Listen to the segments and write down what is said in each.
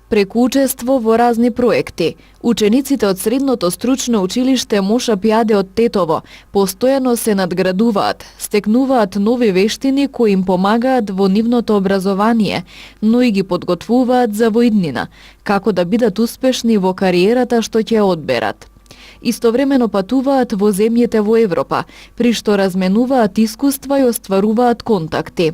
Преку учество во разни проекти, учениците од Средното стручно училиште Моша Пијаде од Тетово постојано се надградуваат, стекнуваат нови вештини кои им помагаат во нивното образование, но и ги подготвуваат за воиднина, како да бидат успешни во кариерата што ќе одберат. Истовремено патуваат во земјите во Европа, при што разменуваат искуства и остваруваат контакти.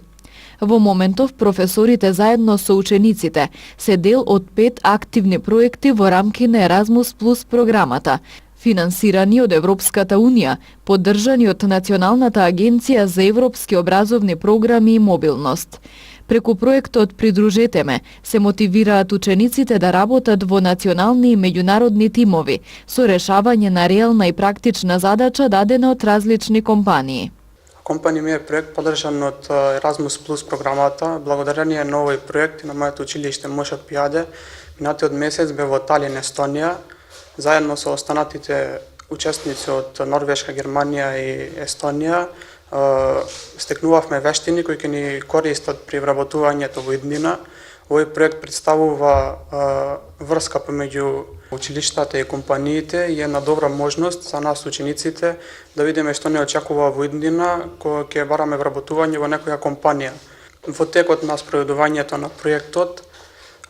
Во моментов професорите заедно со учениците се дел од 5 активни проекти во рамки на Еразмус Плюс програмата, финансирани од Европската Унија, поддржани од Националната агенција за европски образовни програми и мобилност. Преку проектот Придружете ме се мотивираат учениците да работат во национални и меѓународни тимови со решавање на реална и практична задача дадена од различни компании. Компанија ми е проект поддржан од Erasmus Plus програмата. Благодарение на овој проект на моето училиште Моша Пијаде, минатиот месец бе во Талин, Естонија, заедно со останатите учесници од Норвешка, Германија и Естонија, стекнувавме вештини кои ќе ни користат при вработувањето во иднина. Овој проект представува врска помеѓу училиштата и компаниите и една добра можност за нас учениците да видиме што не очекува во иднина кога ќе бараме вработување во некоја компанија. Во текот на спроведувањето на проектот,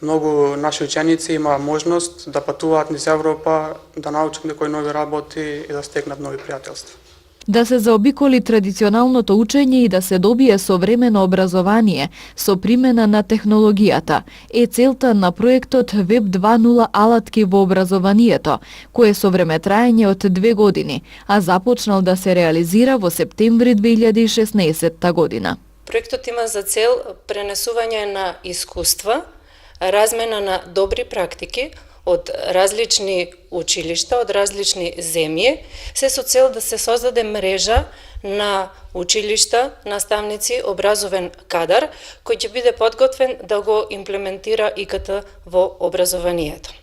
многу наши ученици имаа можност да патуваат низ Европа, да научат некои нови работи и да стекнат нови пријателства. Да се заобиколи традиционалното учење и да се добие современо образование со примена на технологијата е целта на проектот Web 2.0 алатки во образованието, кој со време траење од 2 години, а започнал да се реализира во септември 2016 година. Проектот има за цел пренесување на искуства, размена на добри практики од различни училишта, од различни земји, се со цел да се создаде мрежа на училишта, наставници, образовен кадар, кој ќе биде подготвен да го имплементира ИКТ во образованието.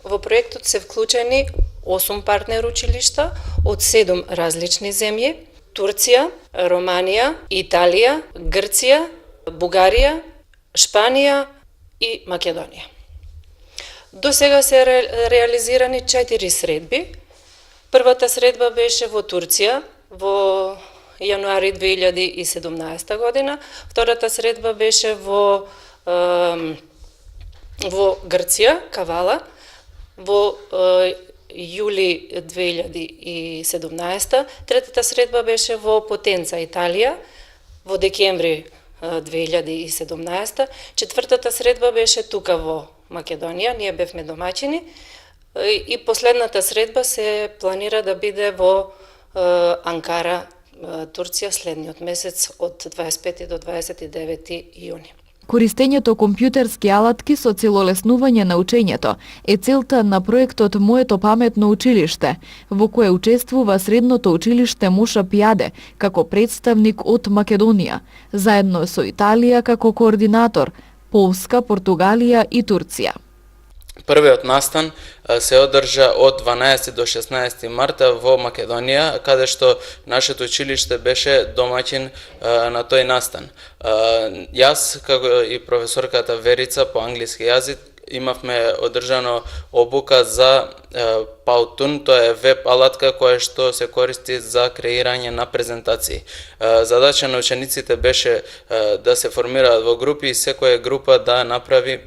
Во проектот се вклучени 8 партнер училишта од 7 различни земји: Турција, Романија, Италија, Грција, Бугарија, Шпанија и Македонија. До сега се реализирани 4 средби. Првата средба беше во Турција во јануари 2017 година, втората средба беше во Грција, Кавала, во јули 2017, третата средба беше во Потенца, Италија, во декември 2017, четвртата средба беше тука во Македонија, ние бевме домаќини, и последната средба се планира да биде во Анкара, Турција, следниот месец од 25 до 29 јуни. Користењето компјутерски алатки со цел олеснување на учењето е целта на проектот Моето паметно училиште, во кое учествува Средното училиште Моша Пијаде како представник од Македонија, заедно со Италија како координатор, Полска, Португалија и Турција. Првиот настан се одржа од 12 до 16 марта во Македонија, каде што нашето училиште беше домаќин на тој настан. Јас, како и професорката Верица по англиски јазик, имавме одржано обука за Powtoon, тоа е веб алатка која што се користи за креирање на презентации. Задача на учениците беше да се формираат во групи и секоја група да направи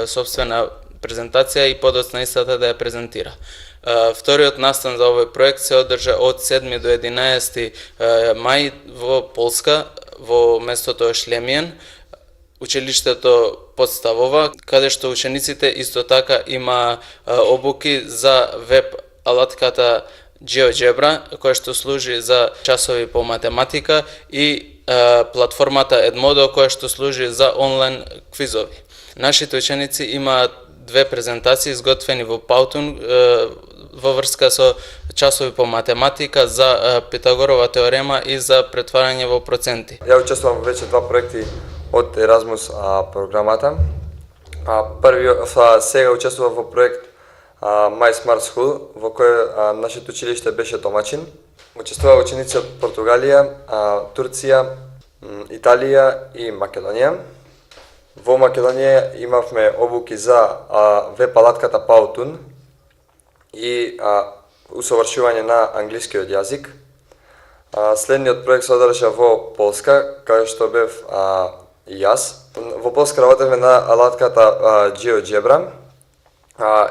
собствена презентација и подоцна истата да ја презентира. Вториот настан за овој проект се одржа од 7 до 11 мај во Полска, во местото Шлемиен, училиштето подставува, каде што учениците исто така има обуки за веб алатката GeoGebra, која што служи за часови по математика, и платформата Edmodo, која што служи за онлайн квизови. Нашите ученици имаат 2 презентации изготвени во Powtoon во врска со часови по математика за Питагорова теорема и за претварање во проценти. Ја учествувам веќе 2 проекти од Erasmus програмата. Сега учествувам во проект My Smart School, во кој нашето училиште беше домаќин. Учествуваа ученици од Португалија, Турција, Италија и Македонија. Во Македонија имавме обуки за веб алатката Powtoon и усовршување на англискиот јазик. Следниот проект се одржа во Полска, каде што бев и јас. Во Полска работевме на алатката GeoGebra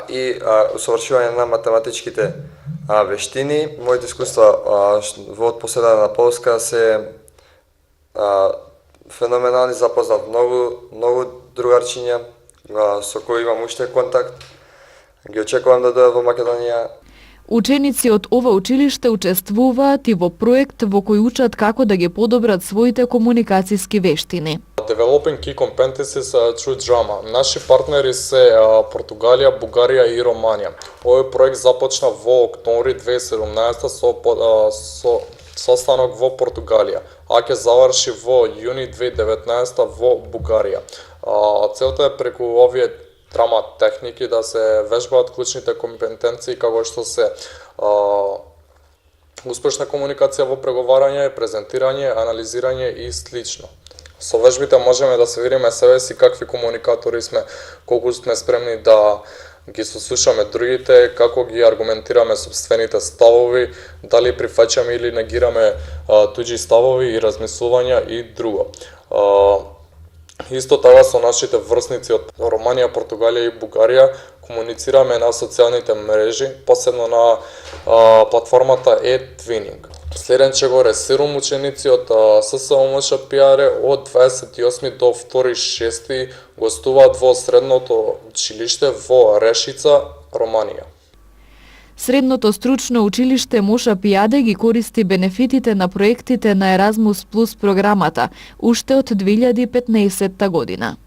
и усовршување на математичките вештини. Моите искуства во одпоседа на Полска се феноменални, запознав многу другарчиња со кои имам уште контакт. Ги очекувам да дојдат во Македонија. Ученици од ова училиште учествуваат и во проект во кој учат како да ги подобрат своите комуникацијски вештини. Developing key competencies through drama. Наши партнери се Португалија, Бугарија и Романија. Овој проект започна во октомври 2017 со состанок во Португалија, а ќе заврши во јуни 2019 во Бугарија. Целта е преку овие драма техники да се вежбаат клучните компетенции како што се успешна комуникација во преговарање, презентирање, анализирање и слично. Со вежбите можеме да се видиме себе си какви комуникатори сме, колку сме спремни да ги сослушаме другите, како ги аргументираме собствените ставови, дали прифаќаме или негираме туѓи ставови и размислувања и друго. Исто така со нашите врсници од Романија, Португалија и Бугарија комуницираме на социјалните мрежи, посебно на платформата eTwinning. Следен ќе горе 7 ученици од ССОМШ Пиаре од 28 до 2.6 гостуваат во средното училиште во Решица, Романија. Средното стручно училиште Моша Пијаде ги користи бенефитите на проектите на Erasmus Plus програмата уште од 2015 година.